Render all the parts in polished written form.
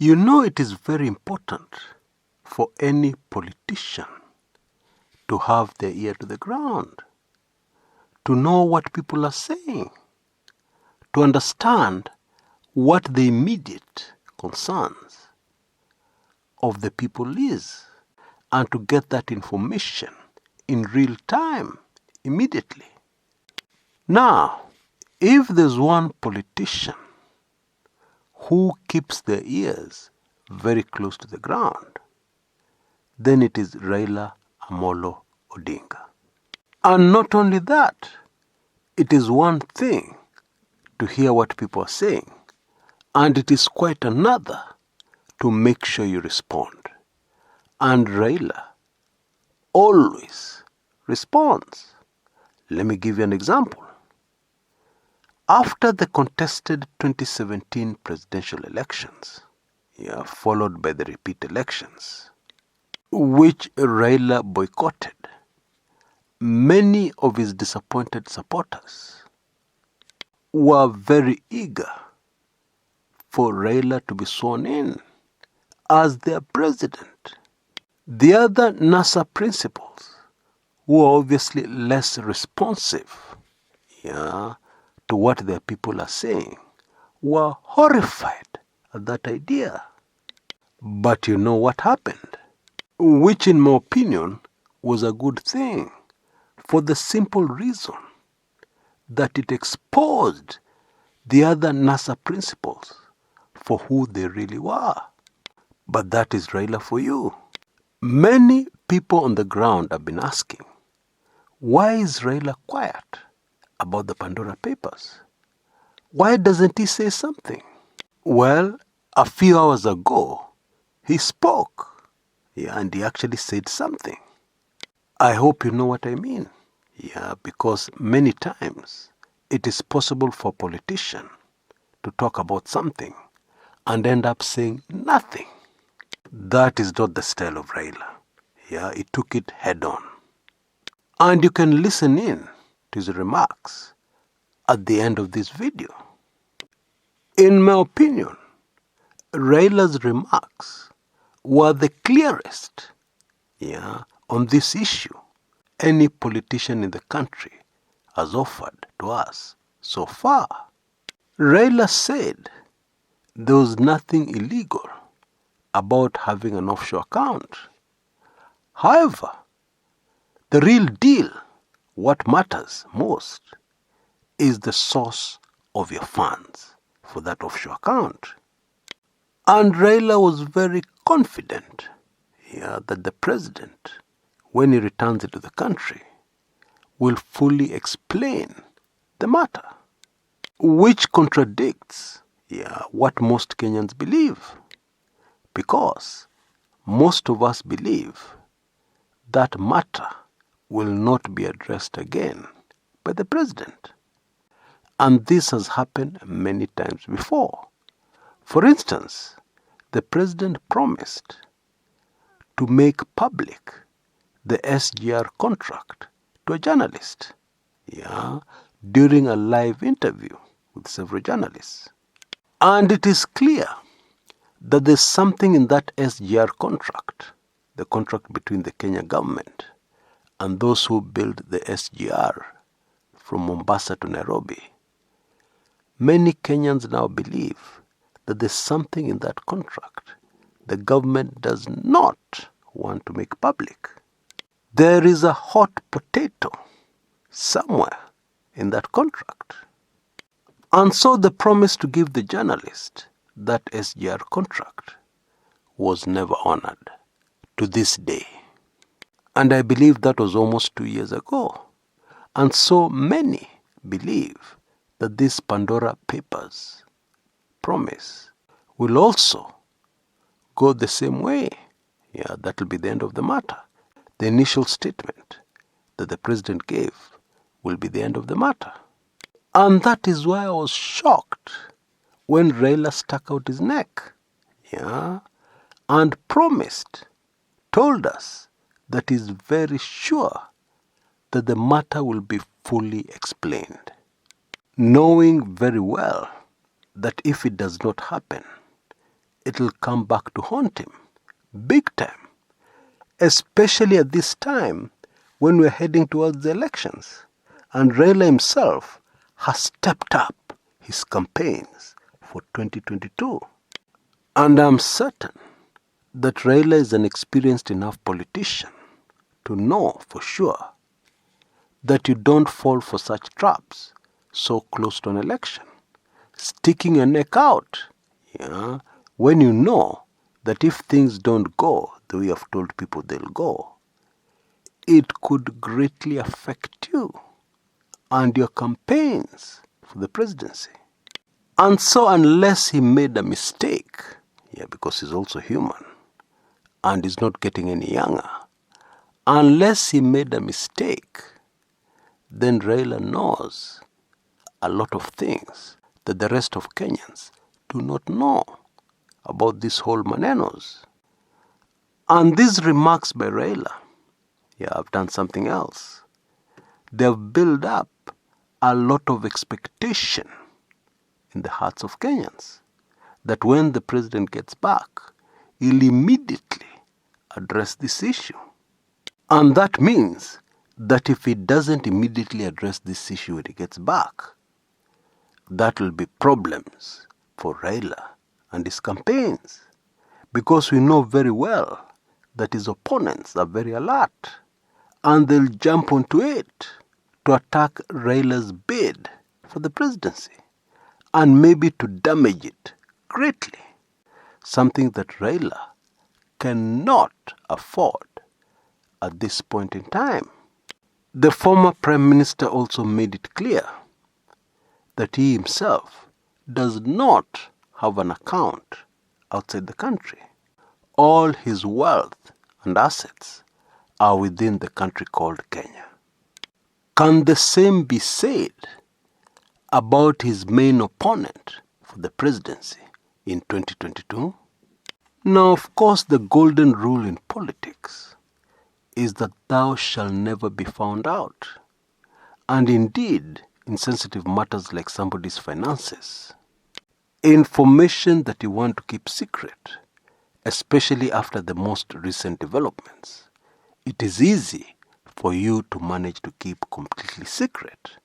You know, it is very important for any politician to have their ear to the ground, to know what people are saying, to understand what the immediate concerns of the people is, and to get that information in real time, immediately. Now, if there's one politician who keeps their ears very close to the ground, then it is Raila Amolo Odinga. And not only that, it is one thing to hear what people are saying, and it is quite another to make sure you respond. And Raila always responds. Let me give you an example. After the contested 2017 presidential elections, followed by the repeat elections, which Raila boycotted, many of his disappointed supporters were very eager for Raila to be sworn in as their president. The other NASA principals, who are obviously less responsive to what their people are saying, were horrified at that idea. But you know what happened? Which, in my opinion, was a good thing, for the simple reason that it exposed the other NASA principals for who they really were. But that is Raila for you. Many people on the ground have been asking, why is Raila quiet about the Pandora Papers? Why doesn't he say something? Well, a few hours ago, he spoke, and he actually said something. I hope you know what I mean. Because many times it is possible for a politician to talk about something and end up saying nothing. That is not the style of Raila. He took it head on. And you can listen in to his remarks at the end of this video. In my opinion, Raila's remarks were the clearest on this issue any politician in the country has offered to us so far. Raila said there was nothing illegal about having an offshore account. However, the real deal, what matters most, is the source of your funds for that offshore account. And Raila was very confident that the president, when he returns into the country, will fully explain the matter, which contradicts what most Kenyans believe. Because most of us believe that matter will not be addressed again by the president. And this has happened many times before. For instance, the president promised to make public the SGR contract to a journalist during a live interview with several journalists. And it is clear that there's something in that SGR contract, the contract between the Kenya government and those who build the SGR from Mombasa to Nairobi. Many Kenyans now believe that there's something in that contract the government does not want to make public. There is a hot potato somewhere in that contract. And so the promise to give the journalist that SGR contract was never honored to this day. And I believe that was almost 2 years ago. And so many believe that this Pandora Papers promise will also go the same way. That will be the end of the matter. The initial statement that the president gave will be the end of the matter. And that is why I was shocked when Raila stuck out his neck and told us that he's very sure that the matter will be fully explained, knowing very well that if it does not happen, it'll come back to haunt him big time, especially at this time when we're heading towards the elections. And Raila himself has stepped up his campaigns for 2022. And I'm certain that Raila is an experienced enough politician to know for sure that you don't fall for such traps so close to an election. Sticking your neck out, when you know that if things don't go the way you've told people they'll go, it could greatly affect you and your campaigns for the presidency. And so unless he made a mistake, because he's also human and he's not getting any younger, unless he made a mistake, then Raila knows a lot of things that the rest of Kenyans do not know about this whole manenos. And these remarks by Raila, I've done something else. They've built up a lot of expectation in the hearts of Kenyans that when the president gets back, he'll immediately address this issue. And that means that if he doesn't immediately address this issue when he gets back, that will be problems for Raila and his campaigns, because we know very well that his opponents are very alert and they'll jump onto it to attack Raila's bid for the presidency and maybe to damage it greatly, something that Raila cannot afford at this point in time. The former Prime Minister also made it clear that he himself does not have an account outside the country. All his wealth and assets are within the country called Kenya. Can the same be said about his main opponent for the presidency in 2022? Now, of course, the golden rule in politics is that thou shalt never be found out. And indeed, in sensitive matters like somebody's finances, information that you want to keep secret, especially after the most recent developments, it is easy for you to manage to keep completely secret,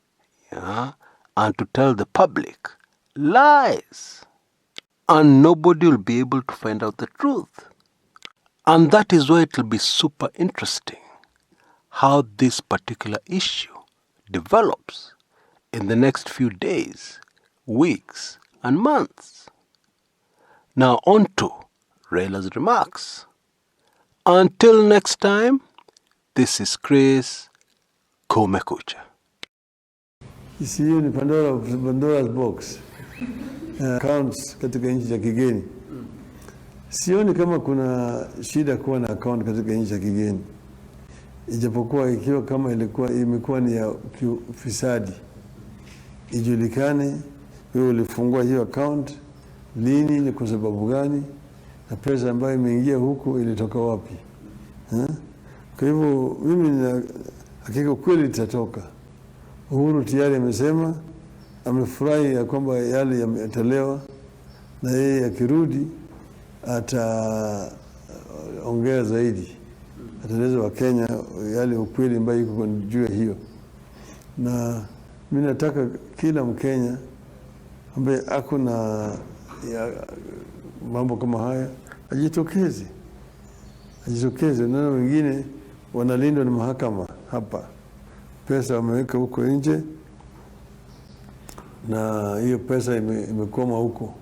and to tell the public lies, and nobody will be able to find out the truth. And that is why it will be super interesting how this particular issue develops in the next few days, weeks, and months. Now on to Raila's remarks. Until next time, this is Chris Kumekucha. Hiyo ni Pandora's box. Accounts katika nchi za kigeni. Sioni kama kuna shida kuwa na account katika nchi za kigeni. Ijapokuwa ikiwa kama imekuwa ni ya ufisadi, ijulikane wewe ulifungua hiyo account lini, ni kwa sababu gani, na pesa ambayo imeingia huku ilitoka wapi. Kwa hivyo mimi na hakika kweli itatoka. Uhuru tayari amesema amefurahi ya kwamba yale yametolewa, na yeye akirudi ataongea zaidi, ataeleza wa Kenya yale ukweli ambayo iko juu ya hiyo. Na mimi nataka kila Mkenya ambaye ako na mambo kama haya ajitokeze. Na wengine wanalindwa na mahakama hapa. Pesa wameweka huko nje na hiyo pesa imekoma huko.